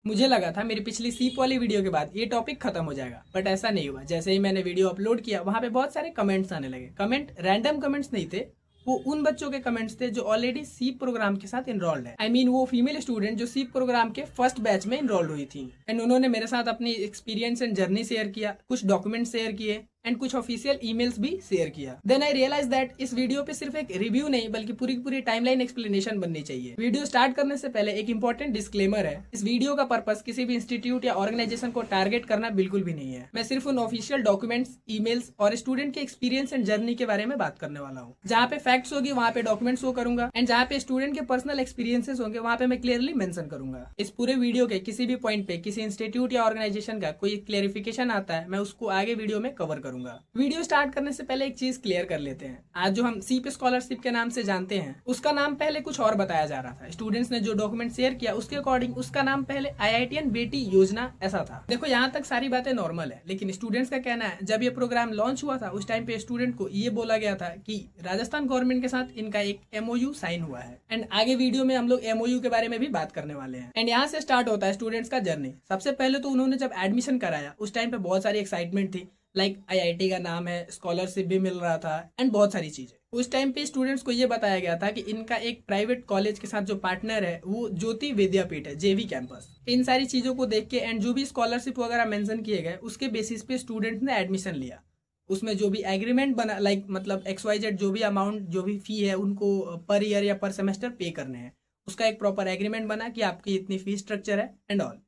मुझे लगा था मेरी पिछली सीप वाली वीडियो के बाद ये टॉपिक खत्म हो जाएगा, बट ऐसा नहीं हुआ। जैसे ही मैंने वीडियो अपलोड किया वहां पे बहुत सारे कमेंट्स आने लगे। कमेंट रैंडम कमेंट्स नहीं थे, वो उन बच्चों के कमेंट्स थे जो ऑलरेडी सीप प्रोग्राम के साथ इनरोल्ड है। वो फीमेल स्टूडेंट जो सीप प्रोग्राम के फर्स्ट बैच में इनरोल्ड हुई थी, एंड उन्होंने मेरे साथ अपनी एक्सपीरियंस एंड जर्नी शेयर किया, कुछ डॉक्यूमेंट शेयर किए एंड कुछ ऑफिशियल ईमेल्स भी शेयर किया। देन आई रियलाइज दैट इस वीडियो पे सिर्फ एक रिव्यू नहीं बल्कि पूरी की पूरी टाइमलाइन एक्सप्लेनेशन बननी चाहिए। वीडियो स्टार्ट करने से पहले एक इंपॉर्टेंट डिस्क्लेमर है, इस वीडियो का पर्पस किसी भी इंस्टीट्यूट या ऑर्गेनाइजेशन को टारगेट करना बिल्कुल भी नहीं है। मैं सिर्फ उन ऑफिशियल डॉक्यूमेंट्स, ईमेल्स और स्टूडेंट के एक्सपीरियंस एंड जर्नी के बारे में बात करने वाला हूँ। जहाँ पे फैक्ट्स होगी वहाँ पे डॉक्यूमेंट शो करूंगा, एंड जहाँ पे स्टूडेंट के पर्सनल एक्सपीरियंसेस होंगे वहाँ पे मैं क्लियरली मेंशन करूंगा। इस पूरे वीडियो के किसी भी पॉइंट पे किसी इंस्टीट्यूट या ऑर्गेनाइजेशन का कोई क्लेरिफिकेशन आता है, मैं उसको आगे वीडियो में कवर करूंगा। वीडियो स्टार्ट करने से पहले एक चीज क्लियर कर लेते हैं। आज जो हम सीप स्कॉलरशिप के नाम से जानते हैं, उसका नाम पहले कुछ और बताया जा रहा था। स्टूडेंट्स ने जो डॉक्यूमेंट शेयर किया उसके अकॉर्डिंग उसका नाम पहले IITian बेटी योजना ऐसा था। देखो यहाँ तक सारी बातें नॉर्मल है, लेकिन स्टूडेंट्स का कहना है जब ये प्रोग्राम लॉन्च हुआ था उस टाइम पे स्टूडेंट को ये बोला गया था कि राजस्थान गवर्नमेंट के साथ इनका एक MOU साइन हुआ है। एंड आगे वीडियो में हम लोग MOU के बारे में भी बात करने वाले हैं। एंड यहाँ से स्टार्ट होता है स्टूडेंट्स का जर्नी। सबसे पहले तो उन्होंने जब एडमिशन कराया उस टाइम पे बहुत सारी एक्साइटमेंट थी, लाइक IIT का नाम है, स्कॉलरशिप भी मिल रहा था एंड बहुत सारी चीजें। उस टाइम पे स्टूडेंट्स को ये बताया गया था कि इनका एक प्राइवेट कॉलेज के साथ जो पार्टनर है वो ज्योति विद्यापीठ है, JV कैंपस। इन सारी चीजों को देख के एंड जो भी स्कॉलरशिप वगैरह मेंशन किए गए उसके बेसिस पे स्टूडेंट्स ने एडमिशन लिया। उसमें जो भी एग्रीमेंट बना, लाइक मतलब XYZ जो भी अमाउंट, जो भी फी है उनको पर ईयर या पर सेमेस्टर पे करने हैं, उसका एक प्रॉपर एग्रीमेंट बना कि आपकी इतनी फी स्ट्रक्चर है एंड ऑल।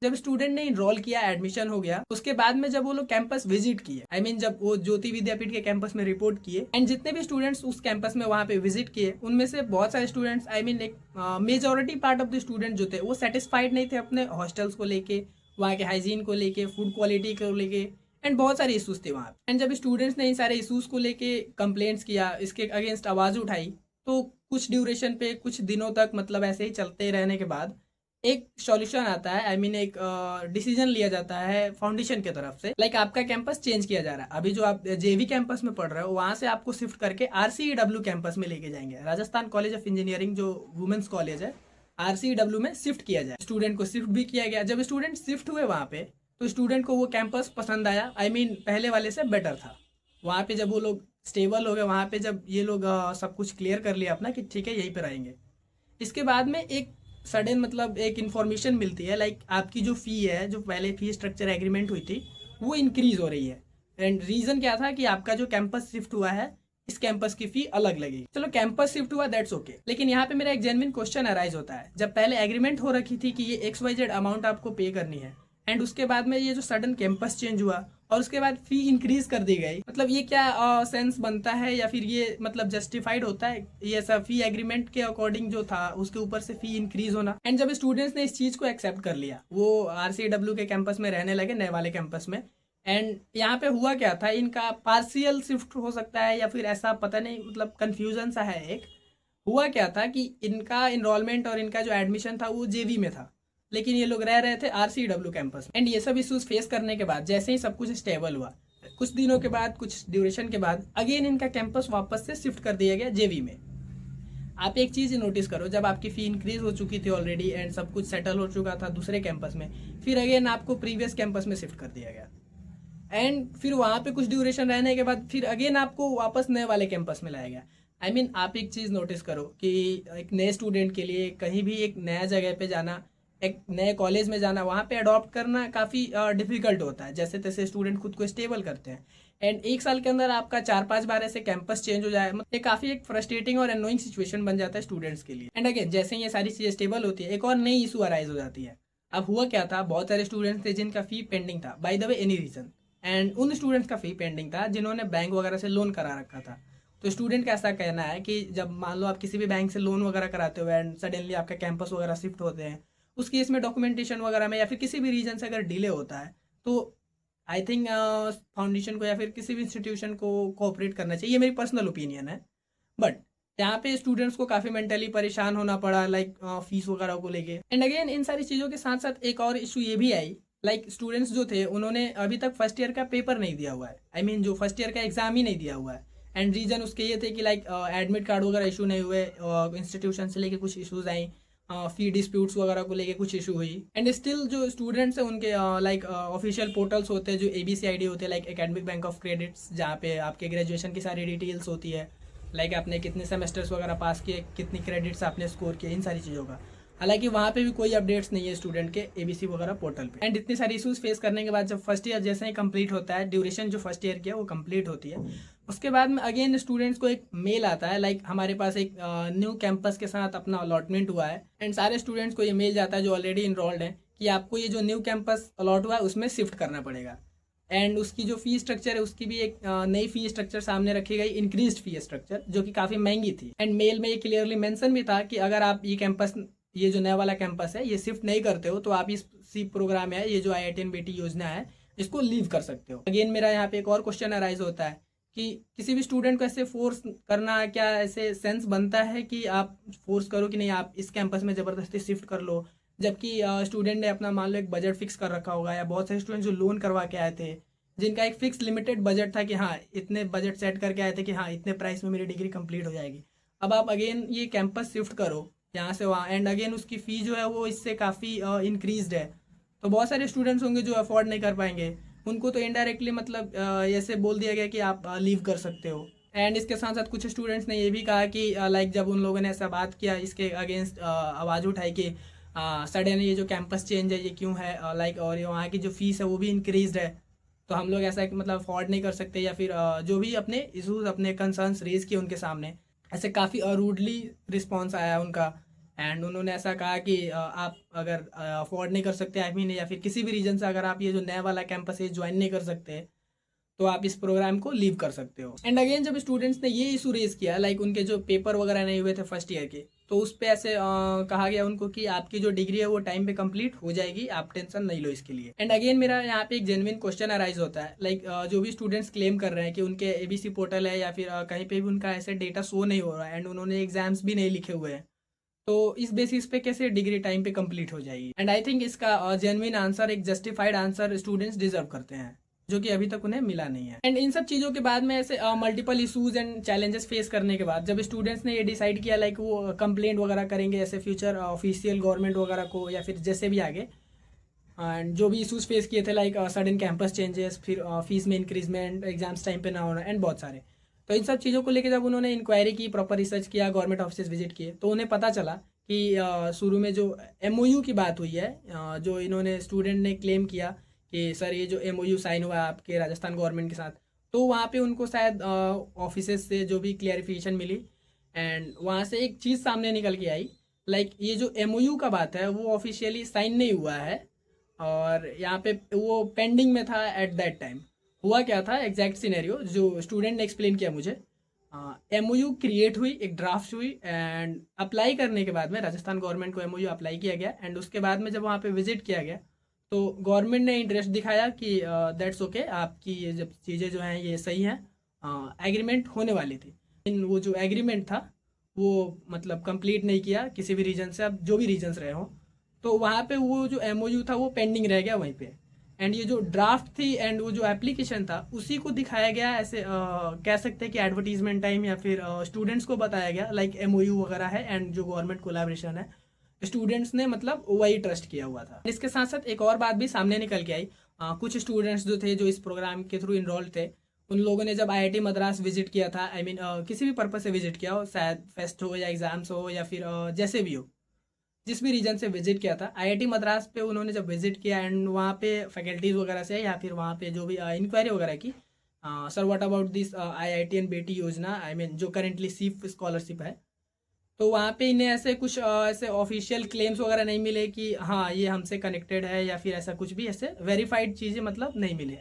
जब स्टूडेंट ने इनरोल किया, एडमिशन हो गया, उसके बाद में जब वो लोग कैंपस विजिट किए, जब वो ज्योति विद्यापीठ के कैंपस में रिपोर्ट किए, एंड जितने भी स्टूडेंट्स उस कैंपस में वहां पे विजिट किए उनमें से बहुत सारे स्टूडेंट्स, एक majority part of the student जो थे वो सेटिस्फाइड नहीं थे अपने हॉस्टल्स को लेके, वहाँ के हाइजीन को लेके, फूड क्वालिटी को लेके, एंड बहुत सारे इशूज थे वहाँ। एंड जब स्टूडेंट्स ने इन सारे इशूज को लेके कंप्लेंट्स किया, इसके अगेंस्ट आवाज उठाई, तो कुछ ड्यूरेशन पे, कुछ दिनों तक मतलब ऐसे ही चलते रहने के बाद एक सॉल्यूशन आता है, एक डिसीजन लिया जाता है फाउंडेशन की तरफ से, लाइक आपका कैंपस चेंज किया जा रहा है। अभी जो आप JV कैंपस में पढ़ रहे हो वहां से आपको शिफ्ट करके RCEW कैंपस में लेके जाएंगे। राजस्थान कॉलेज ऑफ इंजीनियरिंग जो वुमेन्स कॉलेज है, RCEW में शिफ्ट किया जाए। स्टूडेंट को शिफ्ट भी किया गया। जब स्टूडेंट शिफ्ट हुए वहां पे तो स्टूडेंट को वो कैंपस पसंद आया, पहले वाले से बेटर था। वहां पे जब वो लोग स्टेबल हो गए, वहां पे जब ये लोग सब कुछ क्लियर कर लिया अपना कि ठीक है यहीं पर रहेंगे, इसके बाद में एक सडन मतलब एक इन्फॉर्मेशन मिलती है, लाइक आपकी जो फी है, जो पहले फी स्ट्रक्चर एग्रीमेंट हुई थी वो इंक्रीज हो रही है। एंड रीजन क्या था कि आपका जो कैंपस शिफ्ट हुआ है इस कैंपस की फी अलग लगेगी। चलो कैंपस शिफ्ट हुआ, दैट्स ओके, लेकिन यहाँ पे मेरा एक जेन्युइन क्वेश्चन अराइज होता है। जब पहले एग्रीमेंट हो रखी थी कि ये XYZ अमाउंट आपको पे करनी है, एंड उसके बाद में ये जो सडन कैंपस चेंज हुआ और उसके बाद फी इंक्रीज कर दी गई, मतलब ये क्या सेंस बनता है या फिर ये मतलब जस्टिफाइड होता है ये सब फी एग्रीमेंट के अकॉर्डिंग जो था उसके ऊपर से फी इंक्रीज होना? एंड जब स्टूडेंट्स ने इस चीज को एक्सेप्ट कर लिया, वो RCW के कैंपस में रहने लगे, नए वाले कैंपस में। एंड यहाँ पे हुआ क्या था, इनका पार्शियल शिफ्ट हो सकता है या फिर ऐसा पता नहीं, मतलब कंफ्यूजन सा है एक। हुआ क्या था कि इनका इनरोलमेंट और इनका जो एडमिशन था वो JV में था, लेकिन ये लोग रह रहे थे RCW कैंपस में। एंड ये सब इश्यूज फेस करने के बाद जैसे ही सब कुछ स्टेबल हुआ, कुछ दिनों के बाद, कुछ ड्यूरेशन के बाद अगेन इनका कैंपस वापस से शिफ्ट कर दिया गया JV में। आप एक चीज नोटिस करो, जब आपकी फी इंक्रीज हो चुकी थी ऑलरेडी एंड सब कुछ सेटल हो चुका था दूसरे कैंपस में, फिर अगेन आपको प्रीवियस कैंपस में शिफ्ट कर दिया गया। एंड फिर वहां पे कुछ ड्यूरेशन रहने के बाद फिर अगेन आपको वापस नए वाले कैंपस में लाया गया। आप एक चीज नोटिस करो कि एक नए स्टूडेंट के लिए कहीं भी एक नया जगह पे जाना, एक नए कॉलेज में जाना, वहाँ पे अडॉप्ट करना काफ़ी डिफिकल्ट होता है। जैसे तैसे स्टूडेंट खुद को स्टेबल करते हैं, एंड एक साल के अंदर आपका 4-5 बार ऐसे कैंपस चेंज हो जाए, मतलब ये काफ़ी एक फ्रस्ट्रेटिंग और एनोइंग सिचुएशन बन जाता है स्टूडेंट्स के लिए। एंड अगेन जैसे ही ये सारी चीज़ें स्टेबल होती है, एक और नई इशू अराइज हो जाती है। अब हुआ क्या था, बहुत सारे स्टूडेंट्स थे जिनका फी पेंडिंग था, by the way any reason, and उन स्टूडेंट्स का फी पेंडिंग था जिन्होंने बैंक वगैरह से लोन करा रखा था। तो स्टूडेंट का ऐसा कहना है कि जब मान लो आप किसी भी बैंक से लोन वगैरह कराते हो एंड सडनली आपका कैंपस वगैरह शिफ्ट होते हैं, उस केस में डॉक्यूमेंटेशन वगैरह में या फिर किसी भी रीजन से अगर डिले होता है तो आई थिंक फाउंडेशन को या फिर किसी भी इंस्टीट्यूशन को कोऑपरेट करना चाहिए। ये मेरी पर्सनल ओपिनियन है। बट यहाँ पे स्टूडेंट्स को काफ़ी मेंटली परेशान होना पड़ा, लाइक फीस वगैरह को लेके। एंड अगेन इन सारी चीज़ों के साथ साथ एक और इशू ये भी आई, लाइक स्टूडेंट्स जो थे उन्होंने अभी तक फर्स्ट ईयर का पेपर नहीं दिया हुआ है, जो फर्स्ट ईयर का एग्जाम ही नहीं दिया हुआ है। एंड रीजन उसके ये थे कि लाइक एडमिट कार्ड वगैरह इशू नहीं हुए, इंस्टीट्यूशन से लेके कुछ इशूज आई, फी डिस्प्यूट्स वगैरह को लेके कुछ इशू हुई। एंड स्टिल जो स्टूडेंट्स हैं उनके लाइक ऑफिशियल पोर्टल्स होते हैं जो ABCID होते हैं, like academic bank of credits, जहाँ पे आपके ग्रेजुएशन की सारी डिटेल्स होती है, लाइक आपने कितने सेमेस्टर्स वगैरह पास किए, कितनी क्रेडिट्स आपने स्कोर किए, इन सारी चीज़ों का। हालांकि वहाँ पे भी कोई अपडेट्स नहीं है स्टूडेंट के ABC वगैरह पोर्टल पे। एंड इतनी सारी इशूज़ फेस करने के बाद जब फर्स्ट ईयर जैसे ही कंप्लीट होता है, ड्यूरेशन जो फर्स्ट ईयर की है वो कंप्लीट होती है, उसके बाद में अगेन स्टूडेंट्स को एक मेल आता है, लाइक हमारे पास एक न्यू कैंपस के साथ अपना अलॉटमेंट हुआ है। एंड सारे स्टूडेंट्स को ये मेल जाता है जो ऑलरेडी इनरोल्ड है कि आपको ये जो न्यू कैंपस अलॉट हुआ है उसमें शिफ्ट करना पड़ेगा। एंड उसकी जो फी स्ट्रक्चर है उसकी भी एक नई फी स्ट्रक्चर सामने रखी गई, इंक्रीज्ड फी स्ट्रक्चर, जो कि काफ़ी महंगी थी। एंड मेल में ये क्लियरली मेंशन भी था कि अगर आप ये जो नया वाला कैंपस है ये शिफ्ट नहीं करते हो तो आप इस सीप प्रोग्राम है, ये जो IITN BT योजना है, इसको लीव कर सकते हो। अगेन मेरा यहाँ पे एक और क्वेश्चन अराइज होता है कि किसी भी स्टूडेंट को ऐसे फोर्स करना, क्या ऐसे सेंस बनता है कि आप फोर्स करो कि नहीं आप इस कैंपस में ज़बरदस्ती शिफ्ट कर लो, जबकि स्टूडेंट ने अपना मान लो एक बजट फिक्स कर रखा होगा, या बहुत सारे स्टूडेंट जो लोन करवा के आए थे जिनका एक फिक्स लिमिटेड बजट था कि हाँ इतने बजट सेट करके आए थे कि हाँ इतने प्राइस में मेरी डिग्री कंप्लीट हो जाएगी। अब आप अगेन ये कैंपस शिफ्ट करो यहाँ से वहाँ, एंड अगेन उसकी फ़ी जो है वो इससे काफ़ी इंक्रीज्ड है, तो बहुत सारे स्टूडेंट्स होंगे जो अफोर्ड नहीं कर पाएंगे, उनको तो इनडायरेक्टली मतलब ऐसे बोल दिया गया कि आप लीव कर सकते हो। एंड इसके साथ साथ कुछ स्टूडेंट्स ने ये भी कहा कि लाइक जब उन लोगों ने ऐसा बात किया, इसके अगेंस्ट आवाज़ उठाई कि सडन ये जो कैंपस चेंज है ये क्यों है, लाइक और वहाँ की जो फीस है वो भी इंक्रीज्ड है, तो हम लोग ऐसा मतलब अफोर्ड नहीं कर सकते, या फिर जो भी अपने इशूज़ अपने कंसर्न्स रेज किए उनके सामने, ऐसे काफ़ी रूडली रिस्पॉन्स आया उनका। एंड उन्होंने ऐसा कहा कि आप अगर अफोर्ड नहीं कर सकते आई मीन, या फिर किसी भी रीजन से अगर आप ये जो नया वाला कैंपस है ज्वाइन नहीं कर सकते तो आप इस प्रोग्राम को लीव कर सकते हो। एंड अगेन जब स्टूडेंट्स ने ये इशू रेज किया, लाइक उनके जो पेपर वगैरह नहीं हुए थे फर्स्ट ईयर के, तो उस पर ऐसे कहा गया उनको कि आपकी जो डिग्री है वो टाइम पे कंप्लीट हो जाएगी, आप टेंशन नहीं लो इसके लिए। एंड अगेन मेरा यहाँ पे एक जेन्युइन क्वेश्चन अराइज होता है, लाइक जो भी स्टूडेंट्स क्लेम कर रहे हैं कि उनके ABC पोर्टल है या फिर कहीं पे भी उनका ऐसे डेटा शो नहीं हो रहा है, एंड उन्होंने एग्जाम्स भी नहीं लिखे हुए हैं, तो इस बेसिस पे कैसे डिग्री टाइम पे कंप्लीट हो जाएगी। एंड आई थिंक इसका जेन्युइन आंसर, एक जस्टिफाइड आंसर स्टूडेंट्स डिजर्व करते हैं, जो कि अभी तक उन्हें मिला नहीं है। एंड इन सब चीज़ों के बाद में ऐसे multiple issues and challenges face करने के बाद जब स्टूडेंट्स ने ये डिसाइड किया लाइक वो कंप्लेंट वगैरह करेंगे ऐसे फ्यूचर ऑफिशियल गवर्नमेंट वगैरह को, या फिर जैसे भी आगे, एंड जो भी इशूज़ फेस किए थे लाइक सडन कैंपस चेंजेस, फिर फीस में इंक्रीजमेंट, एग्जाम्स टाइम पे ना होना, एंड बहुत सारे, तो इन सब चीज़ों को लेकर जब उन्होंने इंक्वायरी की, प्रॉपर रिसर्च किया, गवर्नमेंट ऑफिस विजिट किए, तो उन्हें पता चला कि शुरू में जो MOU की बात हुई है, जो इन्होंने स्टूडेंट ने क्लेम किया कि सर ये जो MOU साइन हुआ है आपके राजस्थान गवर्नमेंट के साथ, तो वहाँ पे उनको शायद ऑफिसेस से जो भी क्लैरिफिकेशन मिली, एंड वहाँ से एक चीज़ सामने निकल के आई, लाइक ये जो MOU का बात है वो ऑफिशियली साइन नहीं हुआ है, और यहाँ पे वो पेंडिंग में था एट दैट टाइम। हुआ क्या था एग्जैक्ट सिनेरियो जो स्टूडेंट ने एक्सप्लेन किया मुझे, MOU क्रिएट हुई, एक ड्राफ्ट हुई, एंड अप्लाई करने के बाद में राजस्थान गवर्नमेंट को MOU अप्लाई किया गया, एंड उसके बाद में जब वहाँ पे विजिट किया गया तो गवर्नमेंट ने इंटरेस्ट दिखाया कि दैट्स ओके, आपकी ये जब चीज़ें जो हैं ये सही हैं, एग्रीमेंट होने वाली थी, इन वो जो एग्रीमेंट था वो मतलब कंप्लीट नहीं किया किसी भी रीजन से, अब जो भी रीजन्स रहे हों, तो वहाँ पे वो जो MOU था वो पेंडिंग रह गया वहीं पे, एंड ये जो ड्राफ्ट थी एंड वो जो एप्लीकेशन था उसी को दिखाया गया ऐसे कह सकते हैं कि एडवर्टीजमेंट टाइम, या फिर स्टूडेंट्स को बताया गया लाइक MOU वगैरह है एंड जो गवर्नमेंट कोलैबोरेशन है, स्टूडेंट्स ने मतलब वही ट्रस्ट किया हुआ था। इसके साथ साथ एक और बात भी सामने निकल के आई, कुछ स्टूडेंट्स जो थे जो इस प्रोग्राम के थ्रू इनरोल्ड थे, उन लोगों ने जब IIT मद्रास विजिट किया था, आई मीन किसी भी पर्पज से विजिट किया हो, शायद फेस्ट हो या एग्जाम्स हो या फिर जैसे भी हो, जिस भी रीजन से विजिट किया था, IIT मद्रास पे उन्होंने जब विजिट किया एंड वहाँ पे फैकल्टीज़ वगैरह से या फिर वहाँ पे जो भी इंक्वायरी वगैरह की, sir what about this IITN BT योजना, आई मीन जो करेंटली सीप स्कॉलरशिप है, तो वहाँ पे इन्हें ऐसे कुछ ऐसे ऑफिशियल क्लेम्स वगैरह नहीं मिले कि हाँ ये हमसे कनेक्टेड है, या फिर ऐसा कुछ भी ऐसे वेरीफाइड चीज़ें मतलब नहीं मिले।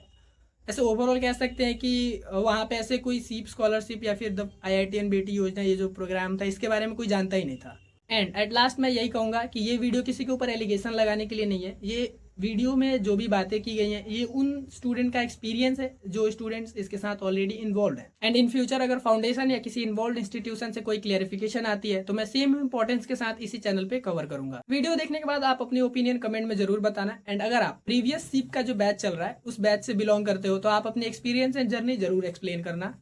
ऐसे ओवरऑल कह सकते हैं कि वहाँ पे ऐसे कोई सीप स्कॉलरशिप या फिर द IITN BT योजना, ये जो प्रोग्राम था इसके बारे में कोई जानता ही नहीं था। एंड एट लास्ट मैं यही कहूँगा कि ये वीडियो किसी के ऊपर एलिगेशन लगाने के लिए नहीं है, ये वीडियो में जो भी बातें की गई हैं ये उन स्टूडेंट का एक्सपीरियंस है जो स्टूडेंट्स इसके साथ ऑलरेडी इन्वॉल्व है। एंड इन फ्यूचर अगर फाउंडेशन या किसी इन्वॉल्व इंस्टीट्यूशन से कोई क्लियरिफिकेशन आती है तो मैं सेम इंपॉर्टेंस के साथ इसी चैनल पे कवर करूंगा। वीडियो देखने के बाद आप अपनी ओपिनियन कमेंट में जरूर बताना, एंड अगर आप प्रीवियस सीप का जो बैच चल रहा है उस बैच से बिलोंग करते हो तो आप अपनी एक्सपीरियंस एंड जर्नी जरूर एक्सप्लेन करना।